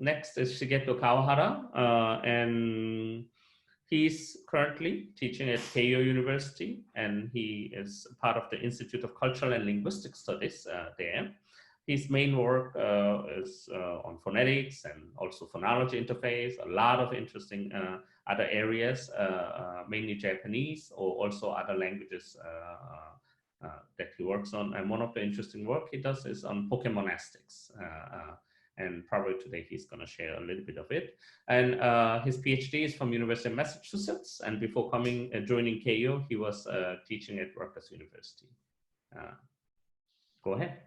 next is Shigeto Kawahara, and he's currently teaching at Keio University, and he is part of the Institute of Cultural and Linguistic Studies there. His main work is on phonetics and also phonology interface, a lot of interesting other areas, mainly Japanese or also other languages that he works on. And one of the interesting work he does is on Pokemonastics. And probably today he's going to share a little bit of it. And his PhD is from University of Massachusetts. And before joining Keio, he was teaching at Rutgers University. Go ahead.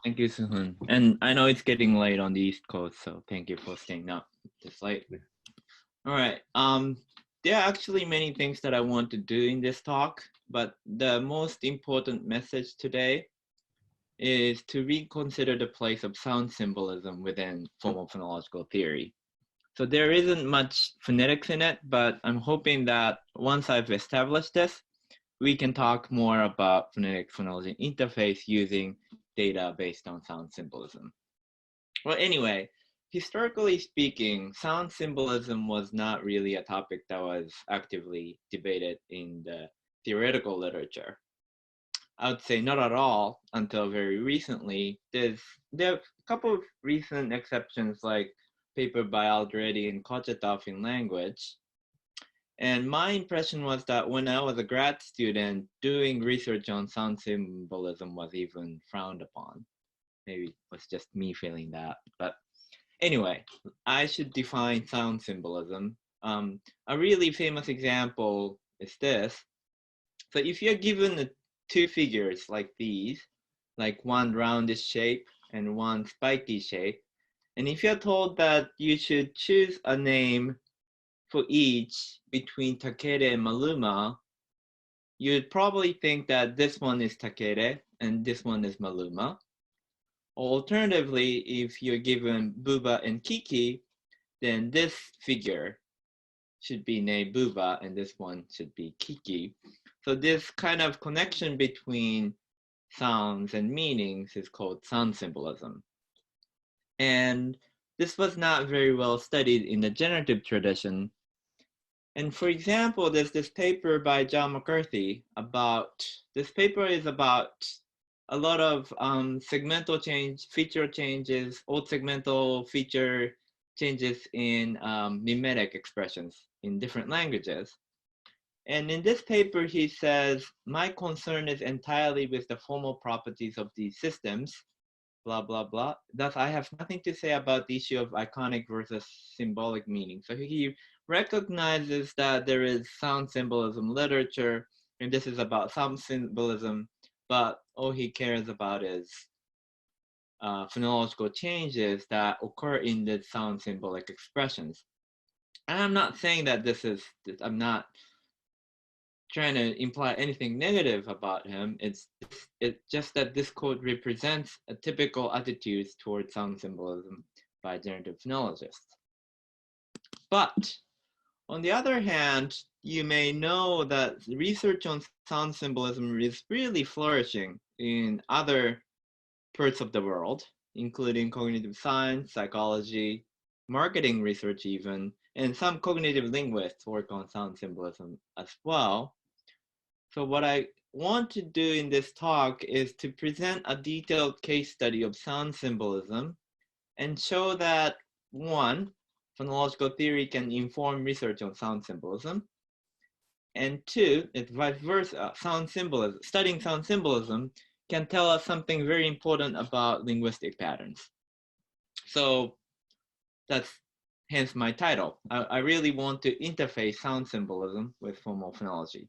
Thank you, Seunghun. And I know it's getting late on the East Coast, so thank you for staying up this late. Yeah. All right. There are actually many things that I want to do in this talk, but the most important message today is to reconsider the place of sound symbolism within formal phonological theory. So there isn't much phonetics in it, but I'm hoping that once I've established this, we can talk more about phonetic phonology interface using data based on sound symbolism. Well, anyway, historically speaking, sound symbolism was not really a topic that was actively debated in the theoretical literature. I would say not at all until very recently. There are a couple of recent exceptions, like paper by Andries and Coetzee in language. And my impression was that when I was a grad student, doing research on sound symbolism was even frowned upon. Maybe it was just me feeling that. But anyway, I should define sound symbolism. A really famous example is this. So if you're given two figures like these, like one roundish shape and one spiky shape, and if you're told that you should choose a name for each between Takere and Maluma, you'd probably think that this one is Takere and this one is Maluma. Alternatively, if you're given Buba and Kiki, then this figure should be named Buba and this one should be Kiki. So this kind of connection between sounds and meanings is called sound symbolism. And this was not very well studied in the generative tradition. And for example, there's this paper by John McCarthy this paper is about a lot of segmental feature changes, old segmental feature changes in mimetic expressions in different languages. And in this paper, he says, my concern is entirely with the formal properties of these systems, blah, blah, blah. Thus, I have nothing to say about the issue of iconic versus symbolic meaning. So he recognizes that there is sound symbolism literature, and this is about sound symbolism, but all he cares about is phonological changes that occur in the sound symbolic expressions. And I'm not saying that I'm not trying to imply anything negative about him. It's just that this quote represents a typical attitude towards sound symbolism by generative phonologists. But on the other hand, you may know that research on sound symbolism is really flourishing in other parts of the world, including cognitive science, psychology, marketing research even, and some cognitive linguists work on sound symbolism as well. So what I want to do in this talk is to present a detailed case study of sound symbolism and show that, one, phonological theory can inform research on sound symbolism, and two, it's vice versa. Studying sound symbolism can tell us something very important about linguistic patterns. So that's hence my title. I really want to interface sound symbolism with formal phonology.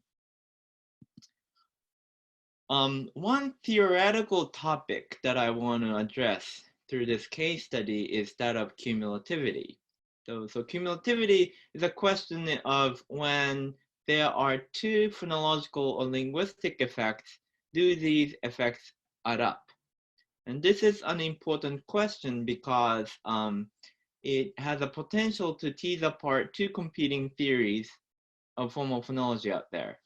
One theoretical topic that I want to address through this case study is that of cumulativity. So cumulativity is a question of when there are two phonological or linguistic effects, do these effects add up? And this is an important question because it has a potential to tease apart two competing theories of formal phonology out there.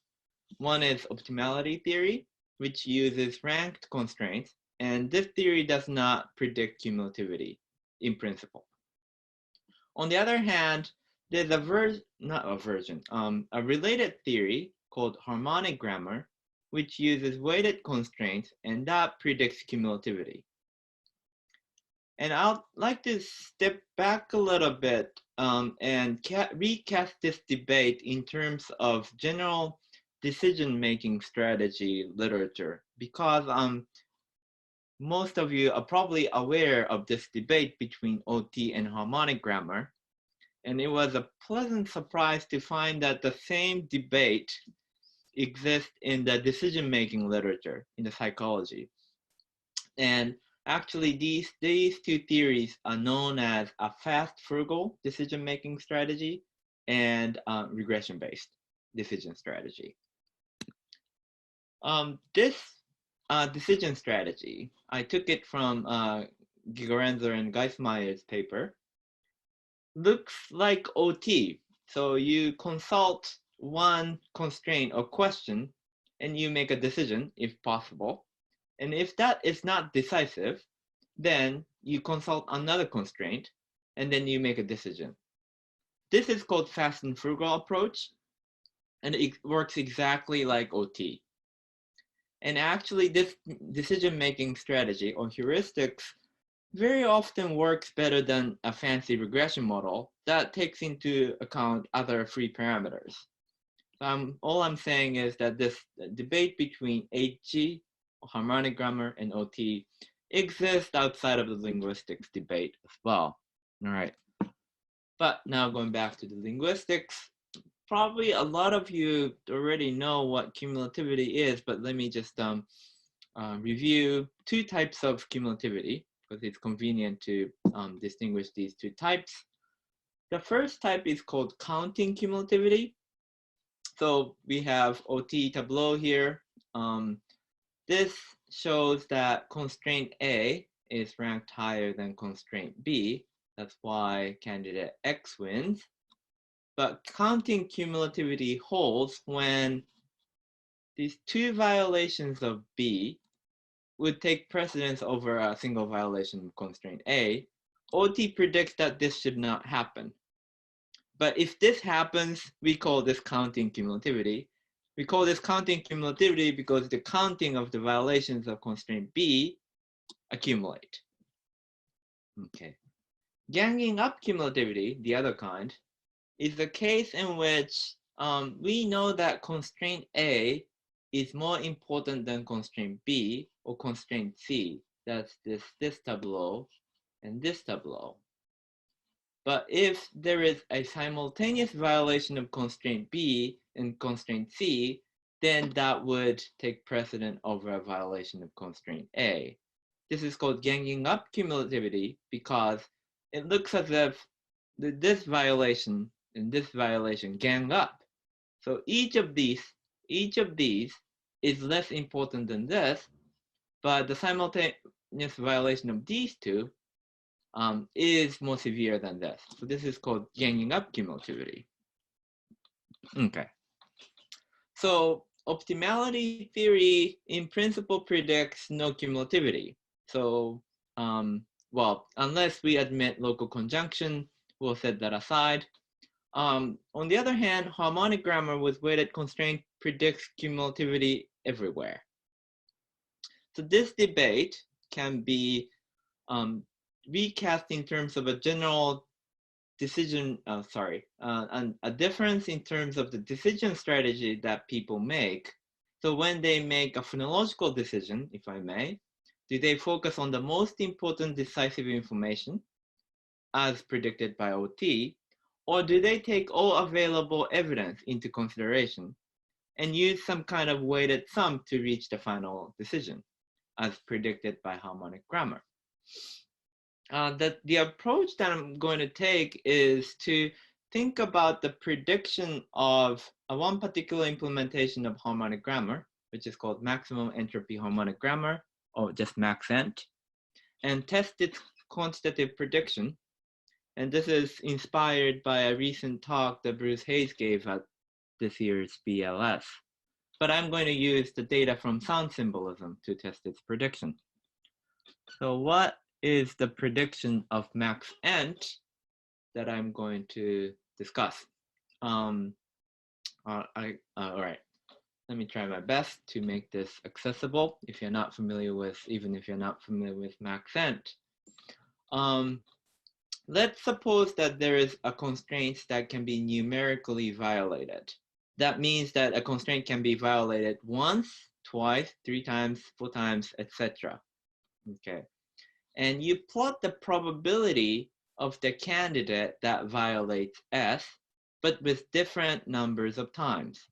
One is optimality theory, which uses ranked constraints, and this theory does not predict cumulativity in principle. On the other hand, there's a related theory called harmonic grammar, which uses weighted constraints, and that predicts cumulativity. And I'd like to step back a little bit and recast this debate in terms of general decision-making strategy literature, because most of you are probably aware of this debate between OT and harmonic grammar. And it was a pleasant surprise to find that the same debate exists in the decision-making literature, in the psychology. And actually, these two theories are known as a fast frugal decision-making strategy and regression-based decision strategy. This decision strategy, I took it from Gigerenzer and Geismeyer's paper, looks like OT. So you consult one constraint or question and you make a decision if possible. And if that is not decisive, then you consult another constraint and then you make a decision. This is called fast and frugal approach, and it works exactly like OT. And actually this decision-making strategy or heuristics very often works better than a fancy regression model that takes into account other free parameters. All I'm saying is that this debate between HG, harmonic grammar, and OT exists outside of the linguistics debate as well. All right. But now going back to the linguistics, probably a lot of you already know what cumulativity is, but let me just review two types of cumulativity, because it's convenient to distinguish these two types. The first type is called counting cumulativity. So we have OT tableau here. This shows that constraint A is ranked higher than constraint B. That's why candidate X wins. But counting cumulativity holds when these two violations of B would take precedence over a single violation of constraint A. OT predicts that this should not happen. But if this happens, we call this counting cumulativity. We call this counting cumulativity because the counting of the violations of constraint B accumulate. Okay. Ganging up cumulativity, the other kind, is the case in which we know that constraint A is more important than constraint B or constraint C. That's this tableau and this tableau. But if there is a simultaneous violation of constraint B and constraint C, then that would take precedent over a violation of constraint A. This is called ganging up cumulativity because it looks as if this violation and this violation gang up. So each of these is less important than this, but the simultaneous violation of these two is more severe than this. So this is called ganging up cumulativity. Okay. So optimality theory in principle predicts no cumulativity. So, well, unless we admit local conjunction, we'll set that aside. On the other hand, harmonic grammar with weighted constraint predicts cumulativity everywhere. So this debate can be recast in terms of a general decision, a difference in terms of the decision strategy that people make. So when they make a phonological decision, if I may, do they focus on the most important decisive information as predicted by OT, or do they take all available evidence into consideration and use some kind of weighted sum to reach the final decision as predicted by harmonic grammar? The approach that I'm going to take is to think about the prediction of one particular implementation of harmonic grammar, which is called maximum entropy harmonic grammar, or just MaxEnt, and test its quantitative prediction. And this is inspired by a recent talk that Bruce Hayes gave at this year's BLS. But I'm going to use the data from sound symbolism to test its prediction. So what is the prediction of MaxEnt? that I'm going to discuss. All right. Let me try my best to make this accessible if you're not familiar with, even if you're not familiar with MaxEnt. Let's suppose that there is a constraint that can be numerically violated. That means that a constraint can be violated once, twice, 3 times, 4 times, etc. Okay. And you plot the probability of the candidate that violates S, but with different numbers of times.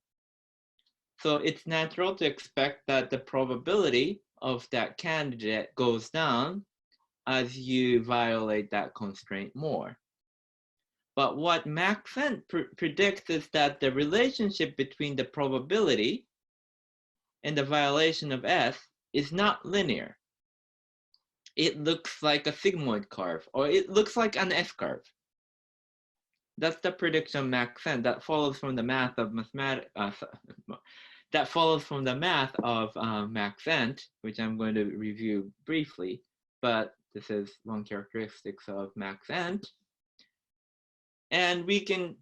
So it's natural to expect that the probability of that candidate goes down as you violate that constraint more. But what MaxEnt predicts is that the relationship between the probability and the violation of S is not linear. It looks like a sigmoid curve, or it looks like an S curve. That's the prediction of MaxEnt that follows from the math of mathematics. That follows from the math of MaxEnt, which I'm going to review briefly. But this is one characteristic of MaxEnt. And we can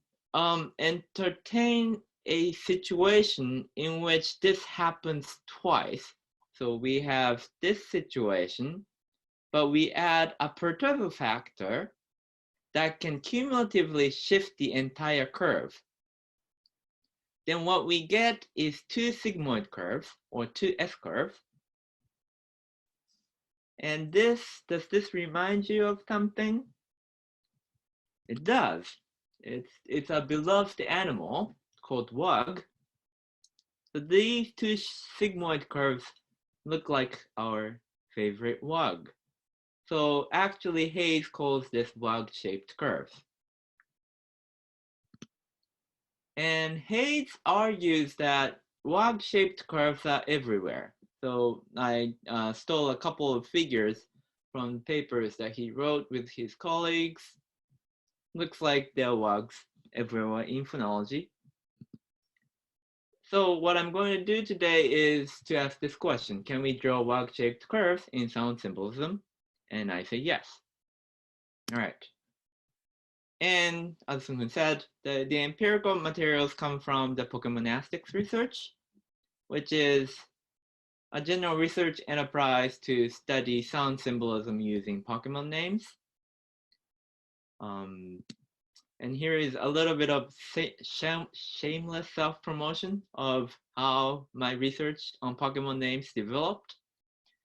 entertain a situation in which this happens twice. So we have this situation, but we add a perturbative factor that can cumulatively shift the entire curve. Then what we get is 2 sigmoid curves, or 2 S curves. And does this remind you of something? It does. It's a beloved animal called wug. So these 2 sigmoid curves look like our favorite wug. So actually Hayes calls this wug-shaped curve. And Hayes argues that wug-shaped curves are everywhere. So I stole a couple of figures from papers that he wrote with his colleagues. Looks like there are wugs everywhere in phonology. So what I'm going to do today is to ask this question. Can we draw wug-shaped curves in sound symbolism? And I say yes. All right. And as Seunghun said, the empirical materials come from the Pokemonastics research, which is a general research enterprise to study sound symbolism using Pokemon names. And here is a little bit of shameless self-promotion of how my research on Pokemon names developed.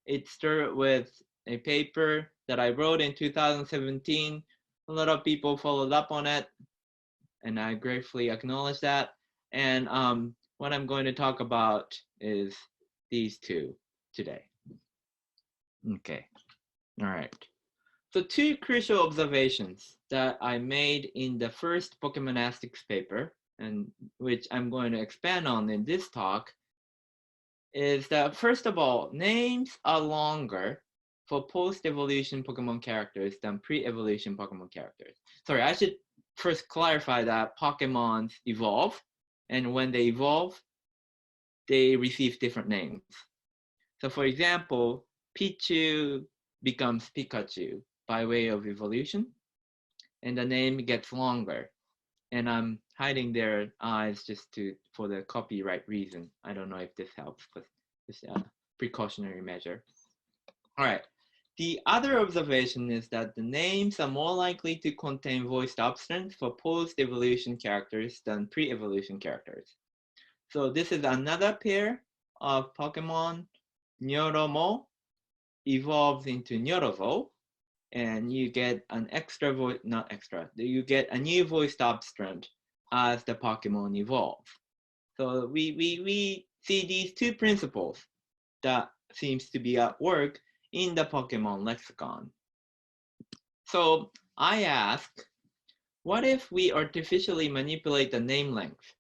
It started with a paper that I wrote in 2017. A lot of people followed up on it, and I gratefully acknowledge that. And what I'm going to talk about is these 2 today. Okay, all right. So 2 crucial observations that I made in the first Pokemonastics paper, and which I'm going to expand on in this talk, is that first of all, names are longer for post-evolution Pokemon characters than pre-evolution Pokemon characters. Sorry, I should first clarify that Pokemons evolve, and when they evolve, they receive different names. So for example, Pichu becomes Pikachu by way of evolution, and the name gets longer. And I'm hiding their eyes just for the copyright reason. I don't know if this helps, but it's a precautionary measure. All right. The other observation is that the names are more likely to contain voiced obstruents for post-evolution characters than pre-evolution characters. So this is another pair of Pokemon. Nyoromo evolves into Nyorovo, and you get an extra voice, not extra, you get a new voiced obstruent as the Pokemon evolve. So we see these 2 principles that seems to be at work in the Pokemon lexicon. So I ask, what if we artificially manipulate the name length?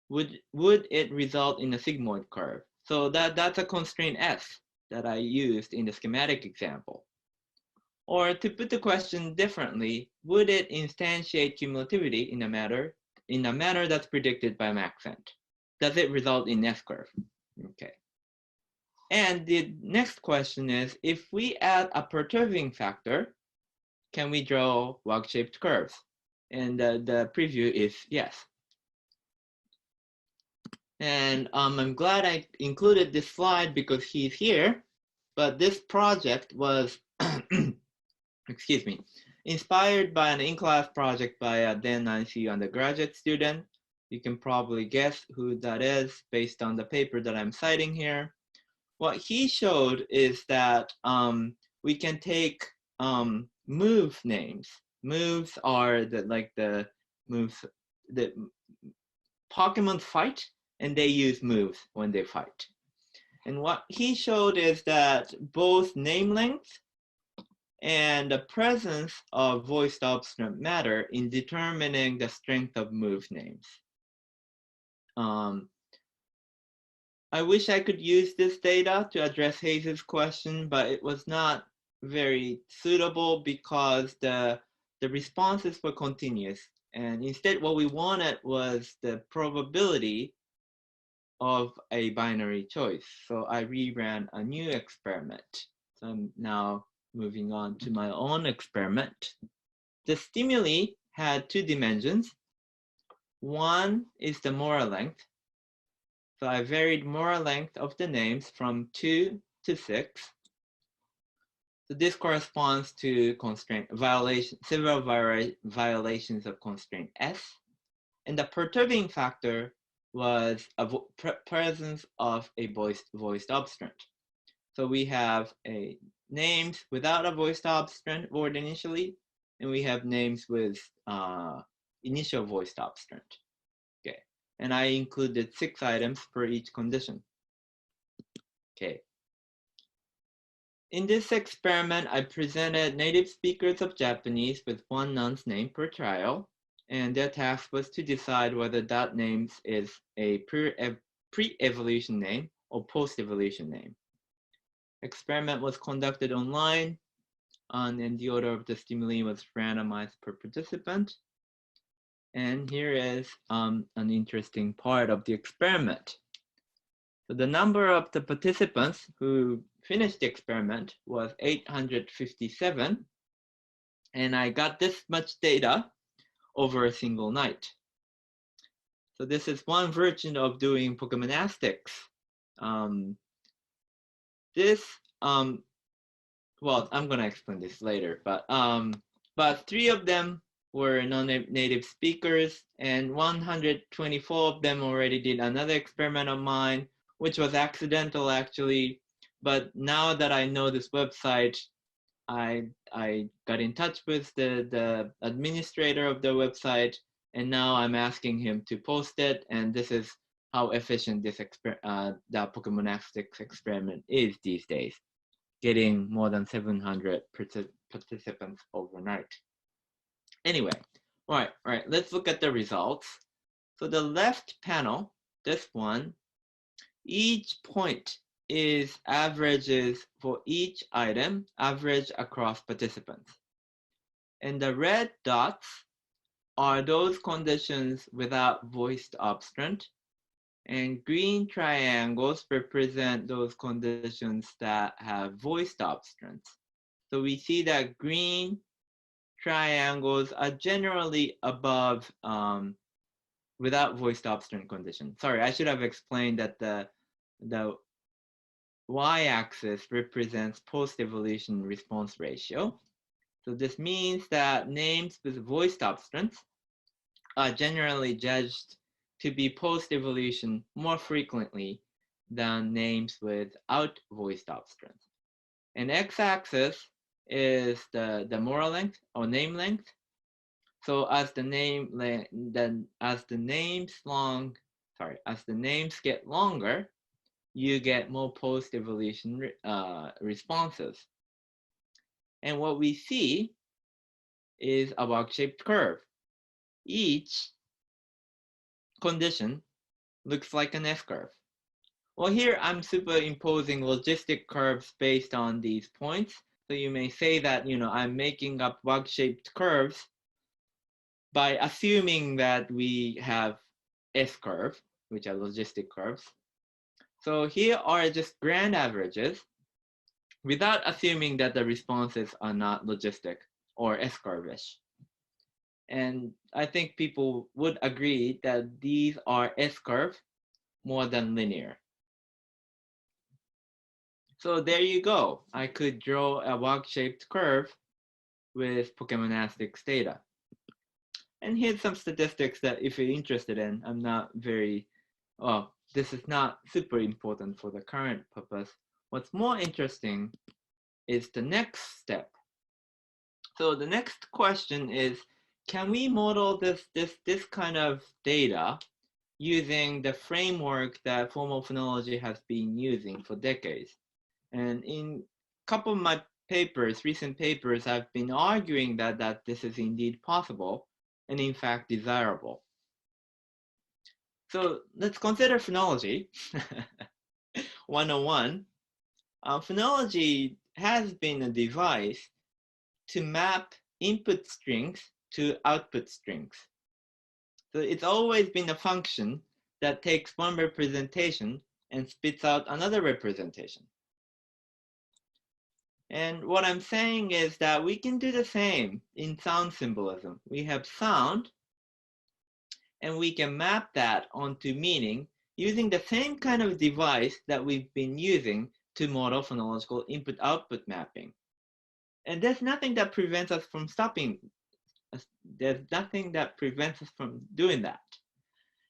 Would it result in a sigmoid curve? So that's a constraint S that I used in the schematic example. Or to put the question differently, would it instantiate cumulativity in a manner that's predicted by MaxEnt? Does it result in S curve? Okay. And the next question is, if we add a perturbing factor, can we draw wug-shaped curves? And the preview is yes. And I'm glad I included this slide because he's here. But this project was, excuse me, inspired by an in-class project by a then ICU undergraduate student. You can probably guess who that is based on the paper that I'm citing here. What he showed is that we can take move names. Moves are the moves that Pokemon fight, and they use moves when they fight. And what he showed is that both name length and the presence of voiced obstinate matter in determining the strength of move names. I wish I could use this data to address Hayes' question, but it was not very suitable because the responses were continuous. And instead, what we wanted was the probability of a binary choice. So I reran a new experiment. So I'm now moving on to my own experiment. The stimuli had 2 dimensions. One is the molar length. So I varied molar length of the names from 2 to 6. So this corresponds to constraint violation, several violations of constraint S. And the perturbing factor was a presence of a voiced obstruent. So we have a names without a voiced obstruent word initially, and we have names with initial voiced obstruent. Okay, and I included 6 items for each condition. Okay. In this experiment, I presented native speakers of Japanese with 1 nonce name per trial, and their task was to decide whether that name is a pre-evolution name or post-evolution name. Experiment was conducted online, and the order of the stimuli was randomized per participant. And here is an interesting part of the experiment. So the number of the participants who finished the experiment was 857, and I got this much data over a single night. So this is one version of doing Pokemonastics. Well, I'm gonna explain this later, but 3 of them were non-native speakers, and 124 of them already did another experiment of mine, which was accidental actually. But now that I know this website, I got in touch with the administrator of the website, and now I'm asking him to post it. And this is how efficient this the Pokemonastics experiment is these days, getting more than 700 participants overnight. Anyway, all right, let's look at the results. So the left panel, this one, each point is averages for each item, average across participants. And the red dots are those conditions without voiced obstruent, and green triangles represent those conditions that have voiced obstruents. So we see that green triangles are generally above without voiced obstruent condition. Sorry, I should have explained that the y-axis represents post-evolution response ratio. So this means that names with voiced obstruents are generally judged to be post-evolution more frequently than names without voiced obstruents. And x-axis is the molar length or name length. So as the names get longer, you get more post-evolution responses. And what we see is a wug-shaped curve. Each condition looks like an S-curve. Well, here I'm superimposing logistic curves based on these points. So you may say that, I'm making up wug-shaped curves by assuming that we have S-curve, which are logistic curves. So here are just grand averages without assuming that the responses are not logistic or S-curve-ish. And I think people would agree that these are S-curve more than linear. So there you go. I could draw a wug-shaped curve with Pokemonastics data. And here's some statistics that if you're interested in, I'm not very, well, this is not super important for the current purpose. What's more interesting is the next step. So the next question is, can we model this kind of data using the framework that formal phonology has been using for decades? And in a couple of my papers, recent papers, I've been arguing that this is indeed possible and in fact desirable. So let's consider phonology 101. Phonology has been a device to map input strings to output strings. So it's always been a function that takes one representation and spits out another representation. And what I'm saying is that we can do the same in sound symbolism. We have sound, and we can map that onto meaning using the same kind of device that we've been using to model phonological input-output mapping. And there's nothing that prevents us from stopping. There's nothing that prevents us from doing that.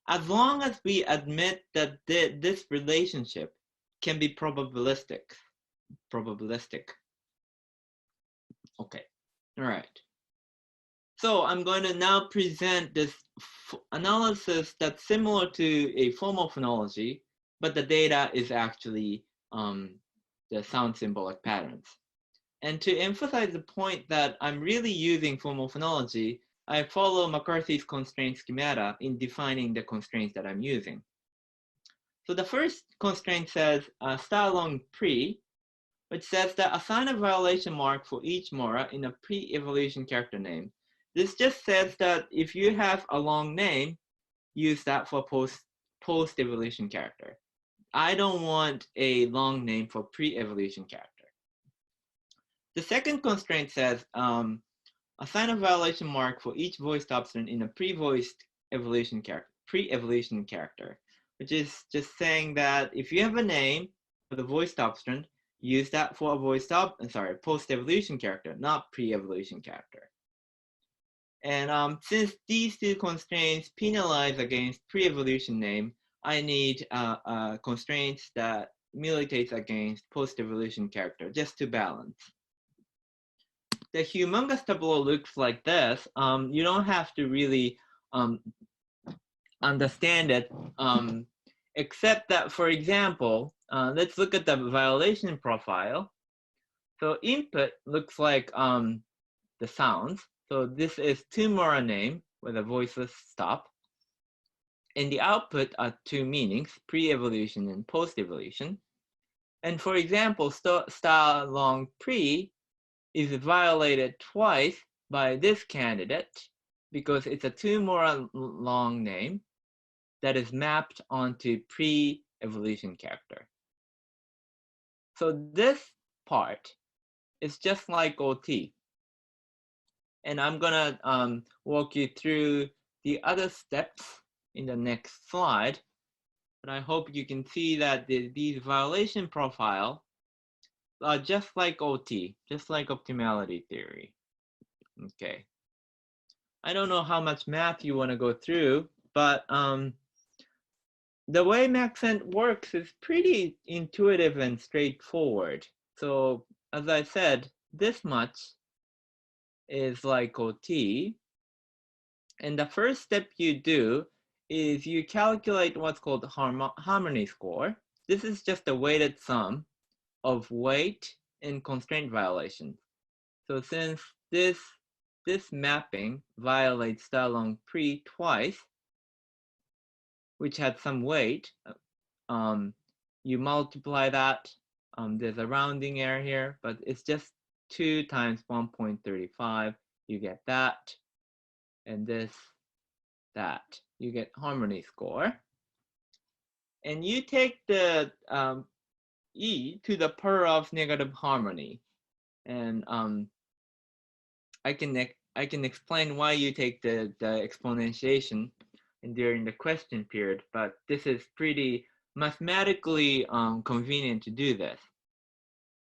As long as we admit that this relationship can be probabilistic. Okay, all right. So I'm going to now present this analysis that's similar to a formal phonology, but the data is actually the sound symbolic patterns. And to emphasize the point that I'm really using formal phonology, I follow McCarthy's constraint schemata in defining the constraints that I'm using. So the first constraint says style-long pre, which says that assign a violation mark for each mora in a pre-evolution character name. This just says that if you have a long name, use that for post-evolution character. I don't want a long name for pre-evolution character. The second constraint says assign a violation mark for each voiced obstruent in a pre-voiced evolution character, which is just saying that if you have a name for the voiced obstruent, use that for a post-evolution character, not pre-evolution character. And since these two constraints penalize against pre-evolution name, I need constraints that militates against post-evolution character, just to balance. The humongous tableau looks like this. You don't have to really understand it, except that, for example, let's look at the violation profile. So input looks like the sounds. So this is two mora name with a voiceless stop. And the output are two meanings, pre-evolution and post-evolution. And for example, style long pre is violated twice by this candidate because it's a two mora long name that is mapped onto pre-evolution character. So this part is just like OT. And I'm gonna walk you through the other steps in the next slide. But I hope you can see that these violation profile are just like OT, just like optimality theory. Okay. I don't know how much math you want to go through, but the way MaxEnt works is pretty intuitive and straightforward. So as I said, this much is like OT. And the first step you do is you calculate what's called harmony score. This is just a weighted sum of weight and constraint violations. So since this mapping violates style long pre twice, which had some weight, you multiply that. There's a rounding error here, but it's just 2 times 1.35. You get that, and this, that. You get harmony score. And you take the e to the power of negative harmony. And I can I can explain why you take the exponentiation during the question period, but this is pretty mathematically convenient to do this.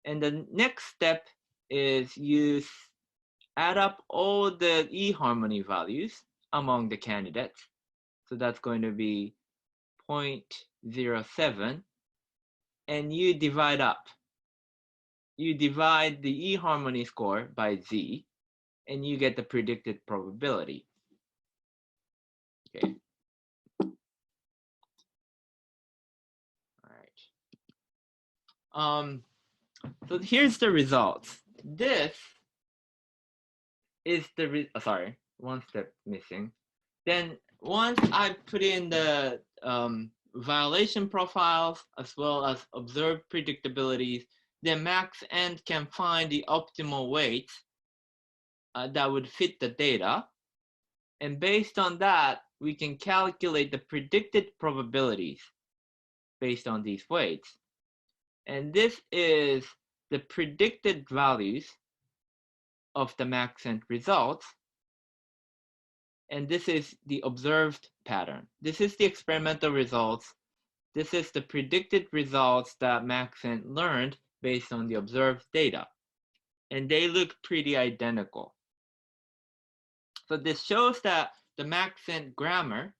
And the next step is you add up all the e-harmony values among the candidates. So that's going to be 0.07, and you divide up. You divide the e-harmony score by z, and you get the predicted probability. Okay. All right. So here's the results. This is the sorry, one step missing. Then once I put in the violation profiles as well as observed predictabilities, then MaxEnt can find the optimal weights that would fit the data. And based on that, we can calculate the predicted probabilities based on these weights. And this is the predicted values of the MaxEnt results. And this is the observed pattern. This is the experimental results. This is the predicted results that MaxEnt learned based on the observed data. And they look pretty identical. So this shows that the MaxEnt grammar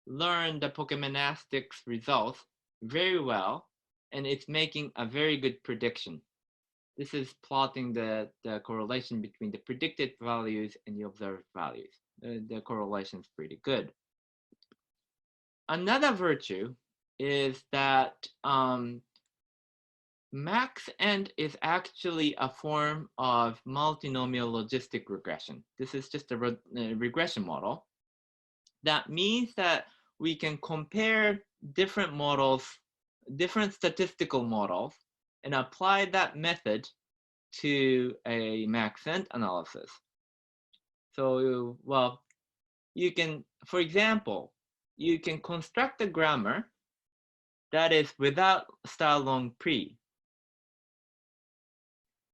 learned the Pokemonastics results very well, and it's making a very good prediction. This is plotting the correlation between the predicted values and the observed values. The correlation is pretty good. Another virtue is that MaxEnt is actually a form of multinomial logistic regression. This is just a regression model. That means that we can compare different models, different statistical models, and apply that method to a MaxEnt analysis. So, well, you can, for example, you can construct a grammar that is without style long pre.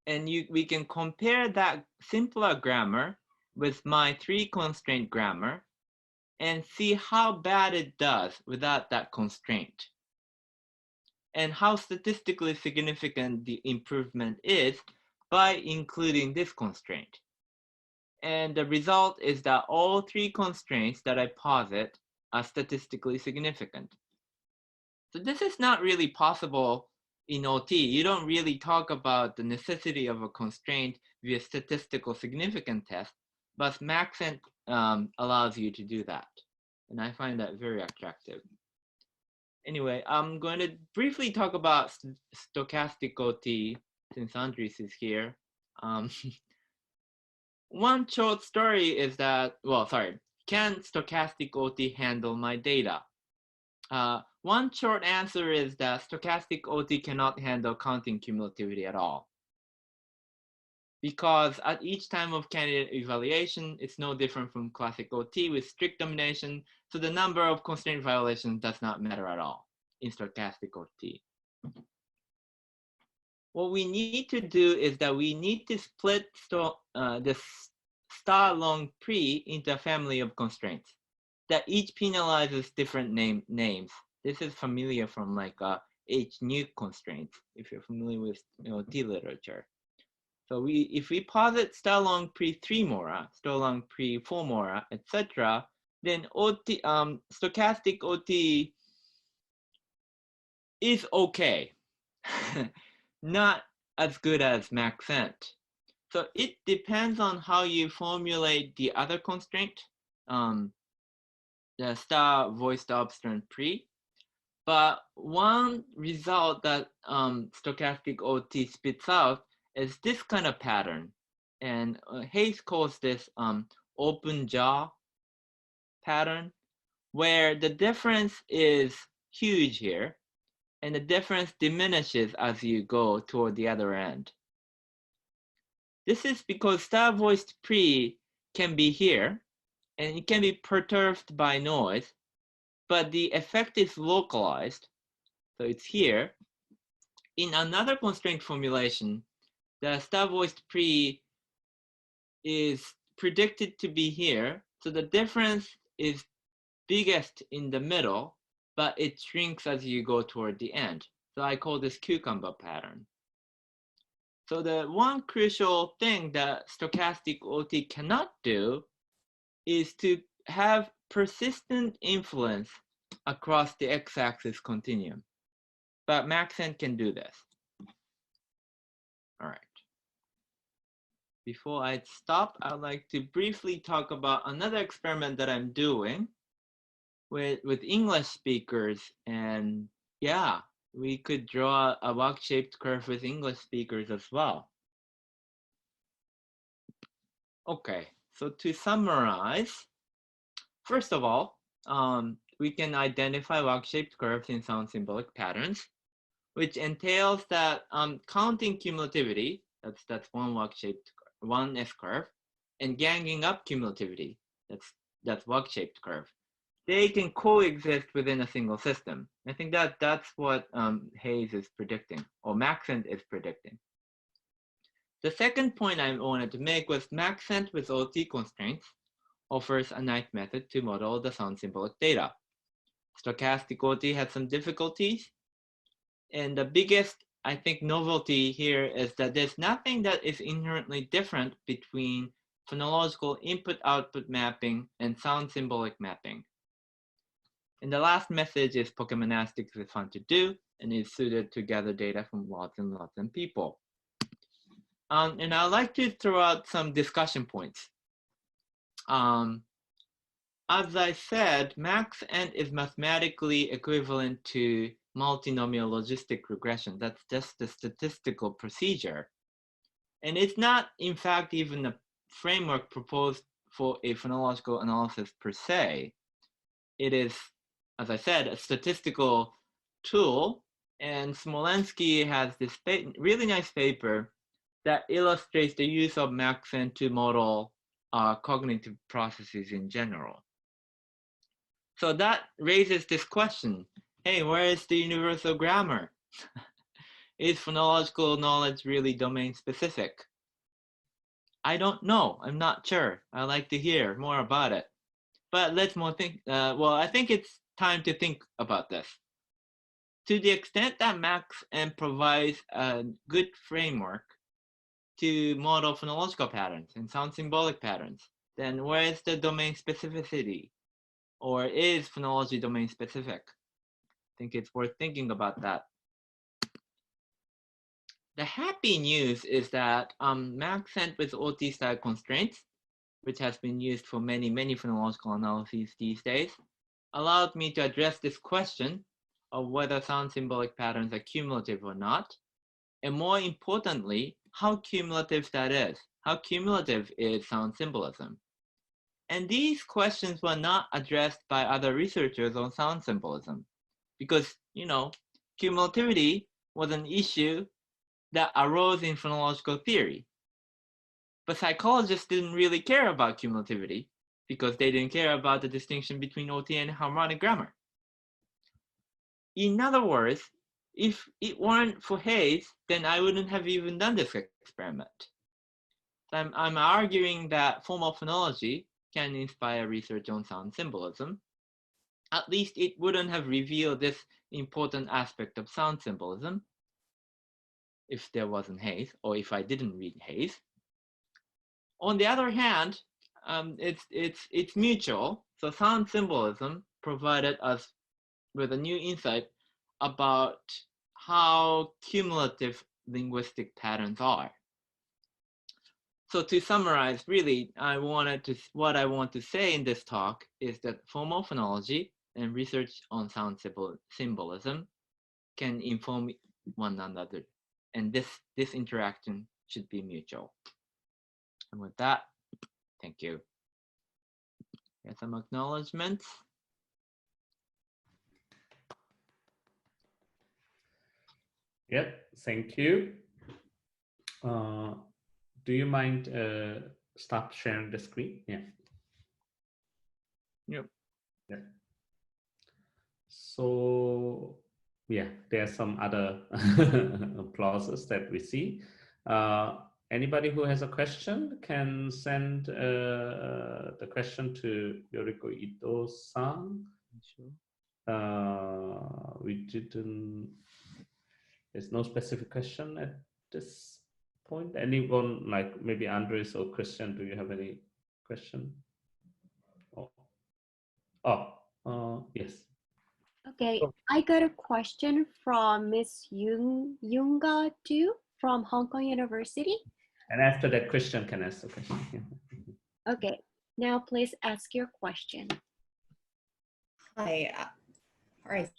And we can compare that simpler grammar with my 3 constraint grammar and see how bad it does without that constraint, and how statistically significant the improvement is by including this constraint. And the result is that all 3 constraints that I posit are statistically significant. So this is not really possible in OT. You don't really talk about the necessity of a constraint via statistical significant test, but MaxEnt allows you to do that. And I find that very attractive. Anyway, I'm going to briefly talk about stochastic OT since Andries is here. One short story is that, well, sorry, can stochastic OT handle my data? One short answer is that stochastic OT cannot handle counting cumulativity at all. Because at each time of candidate evaluation, it's no different from classic OT with strict domination, so the number of constraint violations does not matter at all in stochastic OT. What we need to do is that we need to split the star long pre into a family of constraints that each penalizes different names. This is familiar from like H-nuke constraints, if you're familiar with OT literature. So if we posit star long pre 3 mora, star long pre 4 mora, etc., then OT, stochastic OT is okay. Not as good as MaxEnt. So it depends on how you formulate the other constraint, the star voiced obstinate pre. But one result that stochastic OT spits out is this kind of pattern. And Hayes calls this open jaw pattern, where the difference is huge here, and the difference diminishes as you go toward the other end. This is because star voiced pre can be here, and it can be perturbed by noise, but the effect is localized, so it's here. In another constraint formulation, the star voiced pre is predicted to be here. So the difference is biggest in the middle, but it shrinks as you go toward the end. So I call this cucumber pattern. So the one crucial thing that stochastic OT cannot do is to have persistent influence across the x-axis continuum. But MaxEnt can do this. All right. Before I stop, I'd like to briefly talk about another experiment that I'm doing with English speakers. And yeah, we could draw a wug-shaped curve with English speakers as well. Okay, so to summarize, first of all, we can identify wug-shaped curves in sound symbolic patterns, which entails that counting cumulativity, that's one wug-shaped, one S-curve, and ganging up cumulativity, that's wug-shaped curve. They can coexist within a single system. I think that's what Hayes is predicting, or MaxEnt is predicting. The second point I wanted to make was MaxEnt with OT constraints offers a nice method to model the sound symbolic data. Stochastic OT has some difficulties, and the biggest, I think, novelty here is that there's nothing that is inherently different between phonological input-output mapping and sound symbolic mapping. And the last message is Pokemonastics is fun to do and is suited to gather data from lots and lots of people. And I'd like to throw out some discussion points. As I said, MaxEnt is mathematically equivalent to multinomial logistic regression. That's just the statistical procedure. And it's not, in fact, even a framework proposed for a phonological analysis per se. It is, as I said, a statistical tool. And Smolensky has this really nice paper that illustrates the use of MaxEnt to model cognitive processes in general. So that raises this question, hey, where is the universal grammar? Is phonological knowledge really domain specific? I don't know, I'm not sure. I'd like to hear more about it. But let's more think, well, I think it's time to think about this. To the extent that MaxEnt provides a good framework to model phonological patterns and sound symbolic patterns, then where is the domain specificity? Or is phonology domain specific? I think it's worth thinking about that. The happy news is that MaxEnt with OT style constraints, which has been used for many, many phonological analyses these days, allowed me to address this question of whether sound symbolic patterns are cumulative or not, and more importantly, how cumulative that is. How cumulative is sound symbolism? And these questions were not addressed by other researchers on sound symbolism because, you know, cumulativity was an issue that arose in phonological theory. But psychologists didn't really care about cumulativity because they didn't care about the distinction between OT and harmonic grammar. In other words, if it weren't for Hayes, then I wouldn't have even done this experiment. I'm arguing that formal phonology can inspire research on sound symbolism. At least it wouldn't have revealed this important aspect of sound symbolism if there wasn't Hayes, or if I didn't read Hayes. On the other hand, it's mutual. So sound symbolism provided us with a new insight about how cumulative linguistic patterns are. So to summarize, really, what I want to say in this talk is that formal phonology and research on sound symbolism can inform one another, and this interaction should be mutual. And with that, thank you. Here's some acknowledgements. Yep, thank you. Do you mind stop sharing the screen? Yeah. Yep. Yeah. So yeah, there are some other clauses that we see. Anybody who has a question can send the question to Yoriko Ito-san. Sure. We didn't, there's no specific question at this point. Anyone, like maybe Andres or Christian, do you have any question? Yes. Okay, I got a question from Miss Yunga too from Hong Kong University. And after that, Christian can ask the question. Okay, now please ask your question. Hi. All right.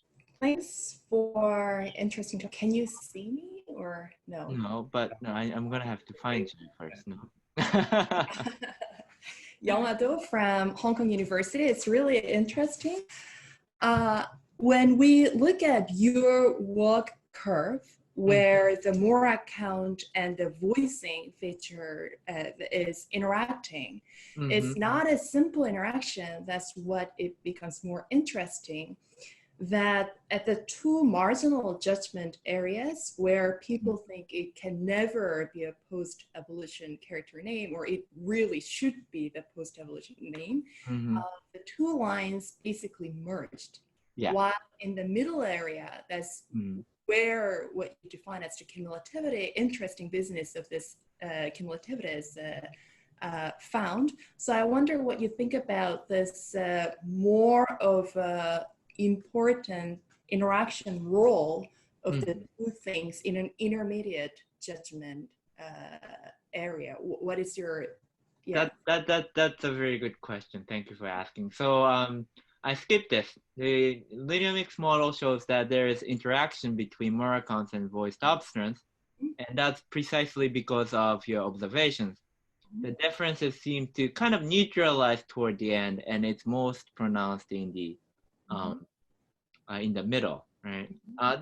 Thanks for interesting talk. Can you see me or no? No, but no, I'm gonna have to find you first. No. Yamado from Hong Kong University. It's really interesting. When we look at your work curve, where the Mora count and the voicing feature is interacting, it's not a simple interaction. That's what it becomes more interesting. That at the two marginal judgment areas where people think it can never be a post-evolution character name, or it really should be the post-evolution name, the two lines basically merged. Yeah. While in the middle area, that's where what you define as the cumulativity, interesting business of this cumulativity is found. So I wonder what you think about this more of a important interaction role of the two things in an intermediate judgment area. What is your That's a very good question. Thank you for asking. So I skipped this. The linear mix model shows that there is interaction between Mora counts and voiced obstruents, and that's precisely because of your observations. The differences seem to kind of neutralize toward the end, and it's most pronounced in the middle, right?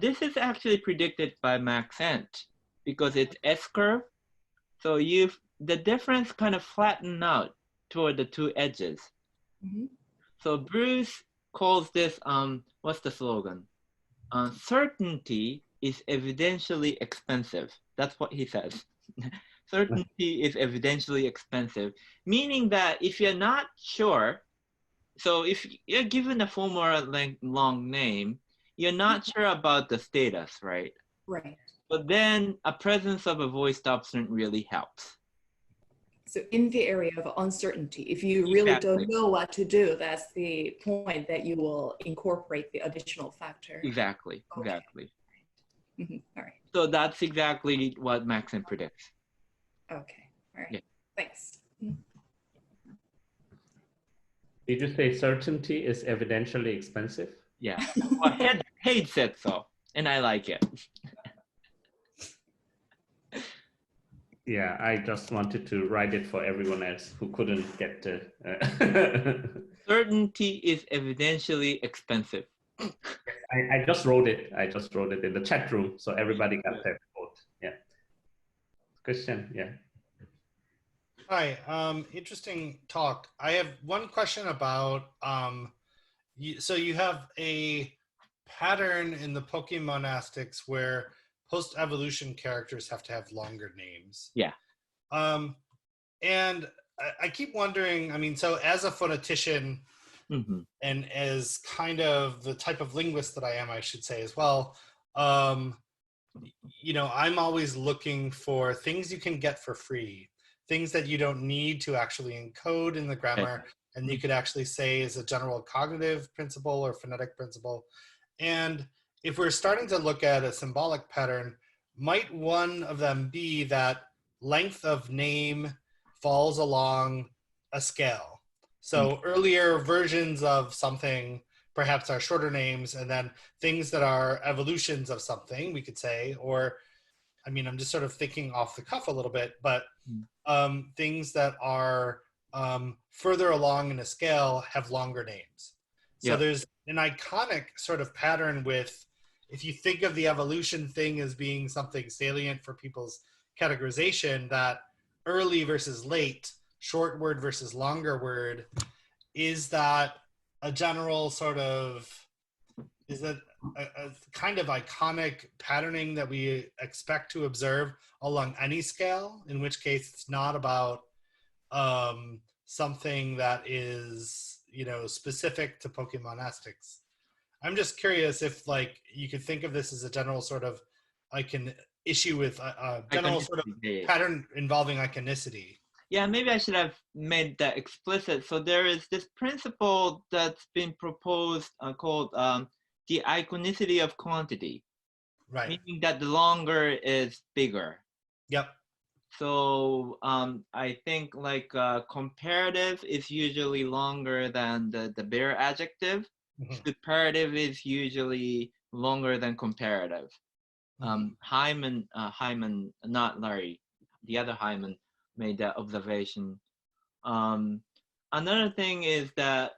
This is actually predicted by MaxEnt because it's S-curve. So the difference kind of flatten out toward the two edges. So Bruce calls this, what's the slogan? Certainty is evidentially expensive. That's what he says. Certainty is evidentially expensive, meaning that if you're not sure, so if you're given a formula long name, you're not sure about the status, right? Right. But then a presence of a voiced obstruent really helps. So in the area of uncertainty, if you really don't know what to do, that's the point that you will incorporate the additional factor. Exactly, Okay. exactly. All right. So that's exactly what MaxEnt predicts. Okay, all right, Yeah. Thanks. Did you say certainty is evidentially expensive? Yeah, well, Hayde said so, and I like it. Yeah, I just wanted to write it for everyone else who couldn't get the... Certainty is evidentially expensive. I just wrote it. I just wrote it in the chat room, so everybody got that quote. Yeah. Christian, yeah. Hi, interesting talk. I have one question about, so you have a pattern in the Pokemonastics where post-evolution characters have to have longer names. Yeah. And I keep wondering, I mean, so as a phonetician and as kind of the type of linguist that I am, I should say as well, you know, I'm always looking for things you can get for free, things that you don't need to actually encode in the grammar, and you could actually say is a general cognitive principle or phonetic principle. And if we're starting to look at a symbolic pattern, might one of them be that length of name falls along a scale? So earlier versions of something perhaps are shorter names, and then things that are evolutions of something, we could say, or, I mean, I'm just sort of thinking off the cuff a little bit, but things that are further along in a scale have longer names. So there's an iconic sort of pattern with, if you think of the evolution thing as being something salient for people's categorization, that early versus late, short word versus longer word, is that a general sort of, is that a kind of iconic patterning that we expect to observe along any scale, in which case it's not about something that is, you know, specific to Pokemonastics. I'm just curious if, like, you could think of this as a general sort of issue with a general sort of pattern involving iconicity. Yeah, maybe I should have made that explicit. So there is this principle that's been proposed called the iconicity of quantity, Right. meaning that the longer is bigger. Yep. So I think like comparative is usually longer than the bare adjective. Superlative is usually longer than comparative. Hyman, not Larry, the other Hyman made that observation. Another thing is that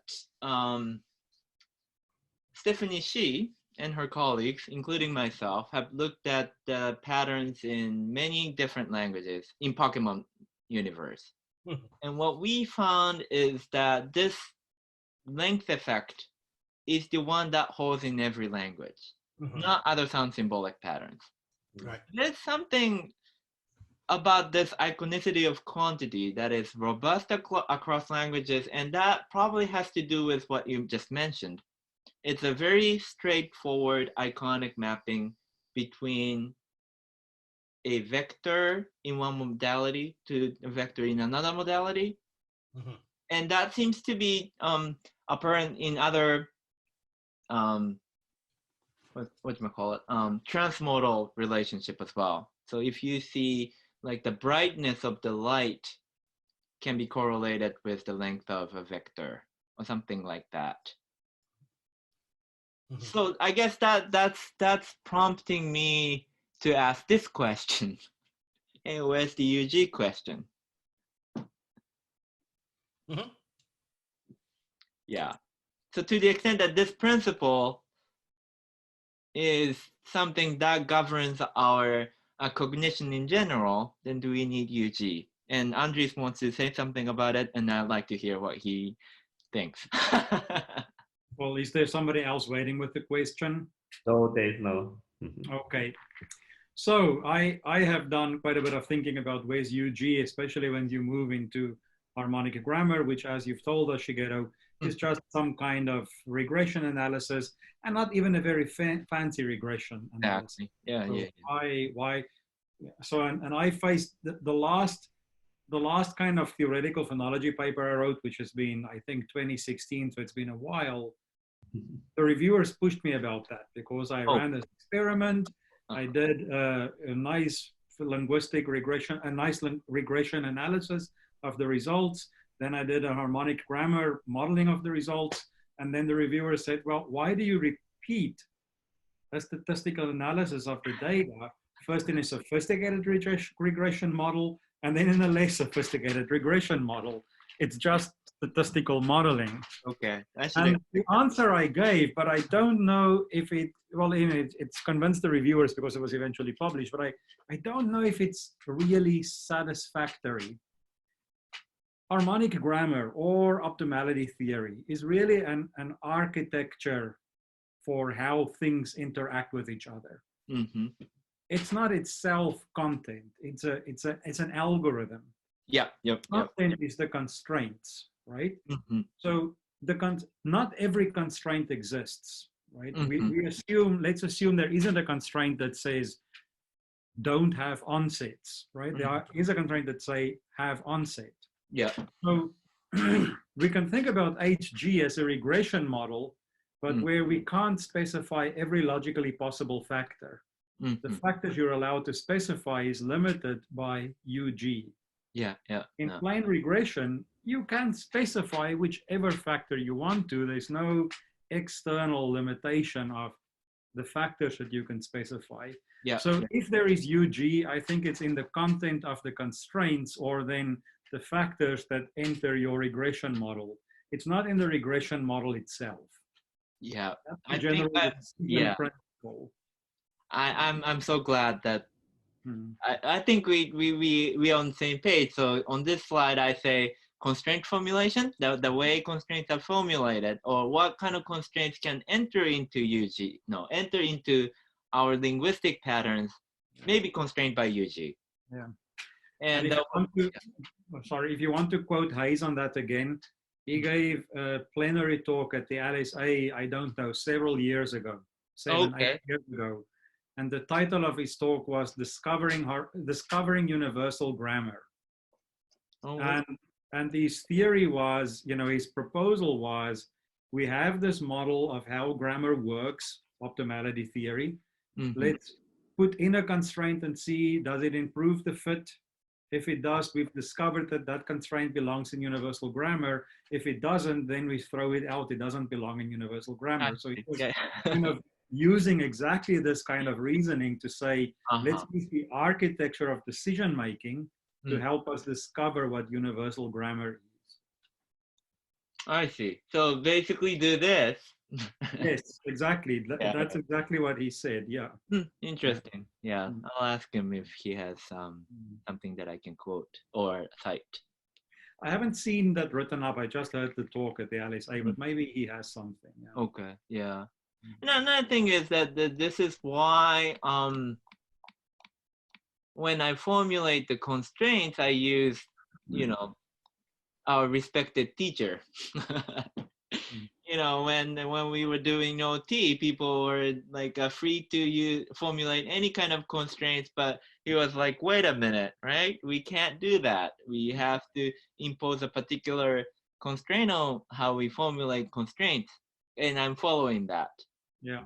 Stephanie Shi and her colleagues, including myself, have looked at the patterns in many different languages in Pokemon universe. And what we found is that this length effect is the one that holds in every language, not other sound symbolic patterns. Right. There's something about this iconicity of quantity that is robust across languages, and that probably has to do with what you just mentioned. It's a very straightforward iconic mapping between a vector in one modality to a vector in another modality. And that seems to be apparent in other transmodal relationship as well. So if you see like the brightness of the light can be correlated with the length of a vector or something like that. So I guess that's prompting me to ask this question. Hey, where's the UG question? Yeah. So to the extent that this principle is something that governs our cognition in general, then do we need UG? And Andries wants to say something about it, and I'd like to hear what he thinks. Well, is there somebody else waiting with the question? No, there's no. Okay. So I have done quite a bit of thinking about where's UG, especially when you move into harmonic grammar, which, as you've told us, Shigeto, is just some kind of regression analysis, and not even a very fancy regression analysis. Exactly. Yeah, so yeah. Why? So and I faced the last kind of theoretical phonology paper I wrote, which has been, I think, 2016, so it's been a while. The reviewers pushed me about that because I ran this experiment. I did a nice linguistic regression, regression analysis of the results. Then I did a harmonic grammar modeling of the results. And then the reviewer said, well, why do you repeat a statistical analysis of the data, first in a sophisticated regression model, and then in a less sophisticated regression model? It's just statistical modeling. Okay. And the answer I gave, but I don't know if it, well, it's convinced the reviewers because it was eventually published, but I don't know if it's really satisfactory. Harmonic grammar or optimality theory is really an architecture for how things interact with each other. It's not itself content. It's an algorithm. Content is the constraints, right? So not every constraint exists, right? We assume, let's assume there isn't a constraint that says don't have onsets, right? There is a constraint that say have onset. So we can think about HG as a regression model, but where we can't specify every logically possible factor. The factors you're allowed to specify is limited by UG. In plain regression, you can specify whichever factor you want to. There's no external limitation of the factors that you can specify. So if there is UG, I think it's in the content of the constraints or then the factors that enter your regression model. It's not in the regression model itself. I think that's, principle. I'm so glad that I think we on the same page. So on this slide, I say constraint formulation, the way constraints are formulated, or what kind of constraints can enter into UG, no, enter into our linguistic patterns, may be constrained by UG. Yeah. And if you want to, sorry, if you want to quote Hayes on that again, he gave a plenary talk at the LSA, I don't know, several years ago, 8 years ago. And the title of his talk was Discovering Universal Grammar. Oh, and his theory was, you know, his proposal was, we have this model of how grammar works, optimality theory. Let's put in a constraint and see, does it improve the fit? If it does, we've discovered that that constraint belongs in universal grammar. If it doesn't, then we throw it out. It doesn't belong in universal grammar. So it was kind of using exactly this kind of reasoning to say, let's use the architecture of decision-making to help us discover what universal grammar is. I see. So basically do this. Yes, exactly. That's exactly what he said. Yeah. Interesting. Yeah. I'll ask him if he has something that I can quote or cite. I haven't seen that written up. I just heard the talk at the LSA, but maybe he has something. Yeah. Okay. Yeah. And another thing is that this is why when I formulate the constraints, I use, you know, our respected teacher. You know, when we were doing OT, people were like free to formulate any kind of constraints, but he was like, wait a minute, right? We can't do that. We have to impose a particular constraint on how we formulate constraints, and I'm following that. Yeah.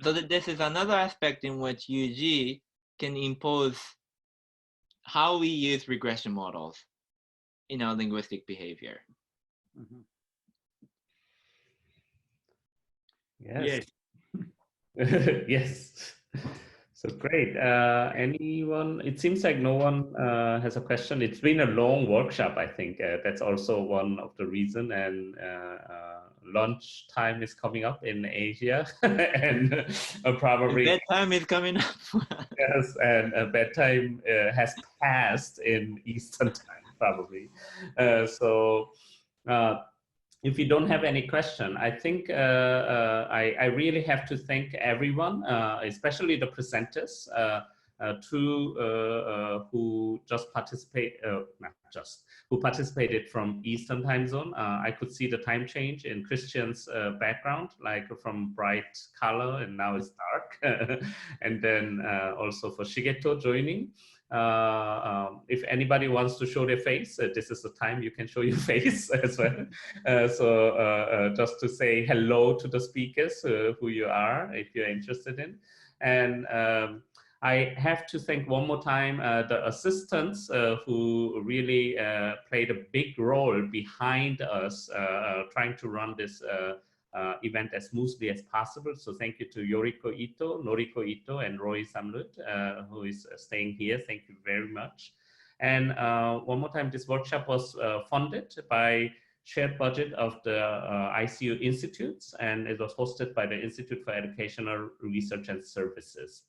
So that this is another aspect in which UG can impose how we use regression models in our linguistic behavior. Yes. Yes. Yes. So great. Anyone? It seems like no one has a question. It's been a long workshop, I think. That's also one of the reason. And lunch time is coming up in Asia, and probably and bedtime is coming up. Yes, and bedtime has passed in Eastern time, probably. If you don't have any question, I think I really have to thank everyone, especially the presenters, who just who participated from Eastern time zone. I could see the time change in Christian's background, like from bright color and now it's dark. And then also for Shigeto joining. If anybody wants to show their face, this is the time you can show your face as well. Just to say hello to the speakers, who you are, if you're interested in. And I have to thank one more time the assistants who really played a big role behind us trying to run this event as smoothly as possible. So thank you to Noriko Ito, and Roy Samlut, who is staying here. Thank you very much. And one more time, this workshop was funded by shared budget of the ICU institutes, and it was hosted by the Institute for Educational Research and Services.